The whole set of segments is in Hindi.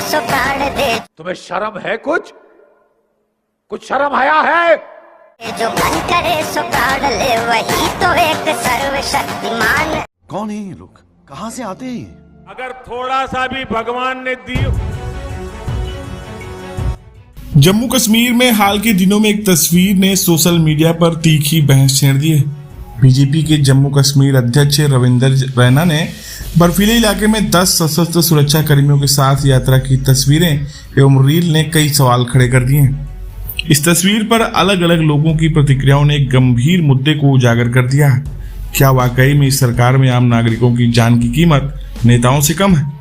सो प्राण दे। तुम्हें शर्म है? कुछ शर्म आया है? जो मन करे सो प्राण ले, वही तो एक सर्वशक्तिमान। कौन है ये लोग, कहां से आते हैं? अगर थोड़ा सा भी भगवान ने दी। जम्मू कश्मीर में हाल के दिनों में एक तस्वीर ने सोशल मीडिया पर तीखी बहस छेड़ दी है। बीजेपी के जम्मू कश्मीर अध्यक्ष रविंदर रैना ने बर्फीले इलाके में 10 सशस्त्र सुरक्षा कर्मियों के साथ यात्रा की तस्वीरें एवं रील ने कई सवाल खड़े कर दिए हैं। इस तस्वीर पर अलग अलग लोगों की प्रतिक्रियाओं ने एक गंभीर मुद्दे को उजागर कर दिया है। क्या वाकई में इस सरकार में आम नागरिकों की जान की कीमत नेताओं से कम है?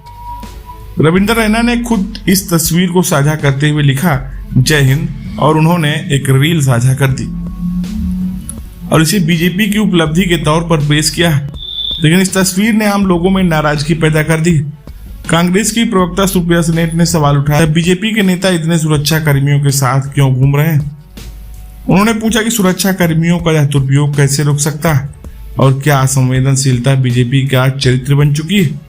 रविंदर रैना ने खुद इस तस्वीर को साझा करते हुए लिखा जय हिंद, और उन्होंने एक रील साझा कर दी और इसे बीजेपी की उपलब्धि के तौर पर पेश किया है। लेकिन इस तस्वीर ने आम लोगों में नाराजगी पैदा कर दी। कांग्रेस की प्रवक्ता सुप्रिया सेनेट ने सवाल उठाया, बीजेपी के नेता इतने सुरक्षा कर्मियों के साथ क्यों घूम रहे हैं? उन्होंने पूछा कि सुरक्षा कर्मियों का यह दुरुपयोग कैसे रोक सकता है और क्या असंवेदनशीलता बीजेपी का चरित्र बन चुकी है?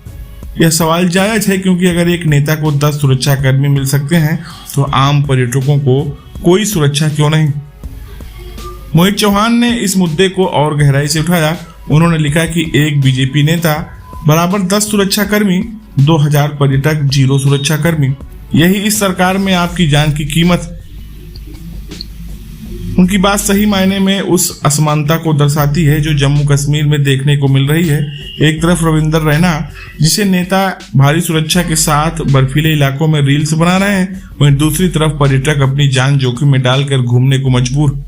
यह सवाल जायज है, क्योंकि अगर एक नेता को 10 सुरक्षा कर्मी मिल सकते हैं तो आम पर्यटकों को कोई सुरक्षा क्यों नहीं? मोहित चौहान ने इस मुद्दे को और गहराई से उठाया। उन्होंने लिखा कि एक बीजेपी नेता बराबर 10 सुरक्षा कर्मी, 2000 पर्यटक, 0 सुरक्षा कर्मी। यही इस सरकार में आपकी जान की कीमत। उनकी बात सही मायने में उस असमानता को दर्शाती है जो जम्मू कश्मीर में देखने को मिल रही है। एक तरफ रविंदर रैना, जिसे नेता भारी सुरक्षा के साथ बर्फीले इलाकों में रील्स बना रहे हैं, वहीं दूसरी तरफ पर्यटक अपनी जान जोखिम में डालकर घूमने को मजबूर।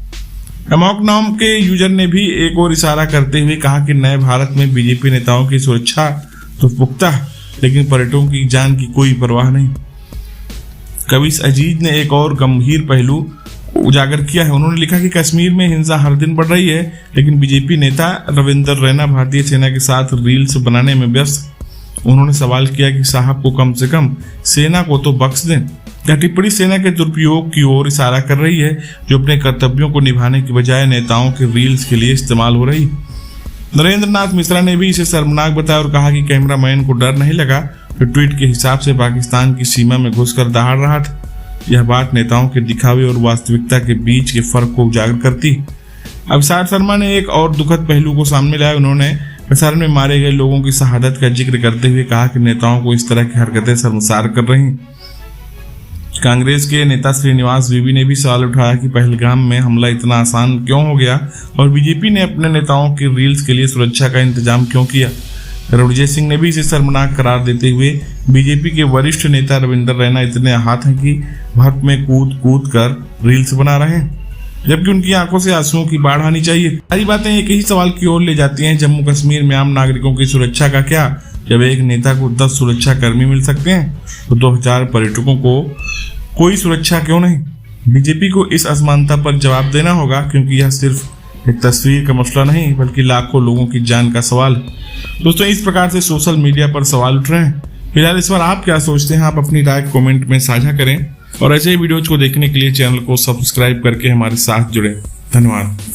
अमोक नाम के यूजर ने भी एक और इशारा करते हुए कहा कि नए भारत में बीजेपी नेताओं की सुरक्षा तो पुख्ता है, लेकिन पर्यटकों की जान की कोई परवाह नहीं। कविश अजीज ने एक और गंभीर पहलू उजागर किया है। उन्होंने लिखा कि कश्मीर में हिंसा हर दिन बढ़ रही है, लेकिन बीजेपी नेता रविंदर रैना भारतीय सेना के साथ रील्स बनाने में व्यस्त। उन्होंने सवाल किया कि साहब को कम से कम सेना को तो बख्श दें। यह टिप्पणी सेना के दुरुपयोग की ओर इशारा कर रही है, जो अपने कर्तव्यों को निभाने की बजाय नेताओं के रील्स के लिए इस्तेमाल हो रही। नरेंद्र नाथ मिश्रा ने भी इसे शर्मनाक बताया और कहा कि कैमरामैन को डर नहीं लगा, तो ट्वीट के हिसाब से पाकिस्तान की सीमा में घुसकर दहाड़ रहा था। यह बात नेताओं के दिखावे और वास्तविकता के बीच के फर्क को उजागर करती। अभिषेक शर्मा ने एक और दुखद पहलू को सामने लाया। उन्होंने प्रसारण में मारे गए लोगों की शहादत का जिक्र करते हुए कहा कि नेताओं को इस तरह की हरकतें शर्मसार कर रही। कांग्रेस के नेता श्रीनिवास वीवी ने भी सवाल उठाया कि पहलगाम में हमला इतना आसान क्यों हो गया और बीजेपी ने अपने नेताओं की रील्स के लिए सुरक्षा का इंतजाम क्यों किया। रणजीत सिंह ने भी इसे शर्मनाक करार देते हुए बीजेपी के वरिष्ठ नेता रविंदर रैना इतने आहत हैं कि भक्त में कूद कूद कर रील्स बना रहे हैं, जबकि उनकी आंखों से आंसुओं की बाढ़ आनी चाहिए। सारी बातें एक ही सवाल की ओर ले जाती हैं, जम्मू कश्मीर में आम नागरिकों की सुरक्षा का क्या? जब एक नेता को 10 सुरक्षा कर्मी मिल सकते हैं तो 2000 पर्यटकों को कोई सुरक्षा क्यों नहीं? बीजेपी को इस असमानता पर जवाब देना होगा, क्योंकि यह सिर्फ एक तस्वीर का मसला नहीं बल्कि लाखों लोगों की जान का सवाल। दोस्तों, इस प्रकार से सोशल मीडिया पर सवाल उठ रहे हैं। फिलहाल इस बार आप क्या सोचते हैं? आप अपनी राय कमेंट में साझा करें और ऐसे ही वीडियोज को देखने के लिए चैनल को सब्सक्राइब करके हमारे साथ जुड़ें। धन्यवाद।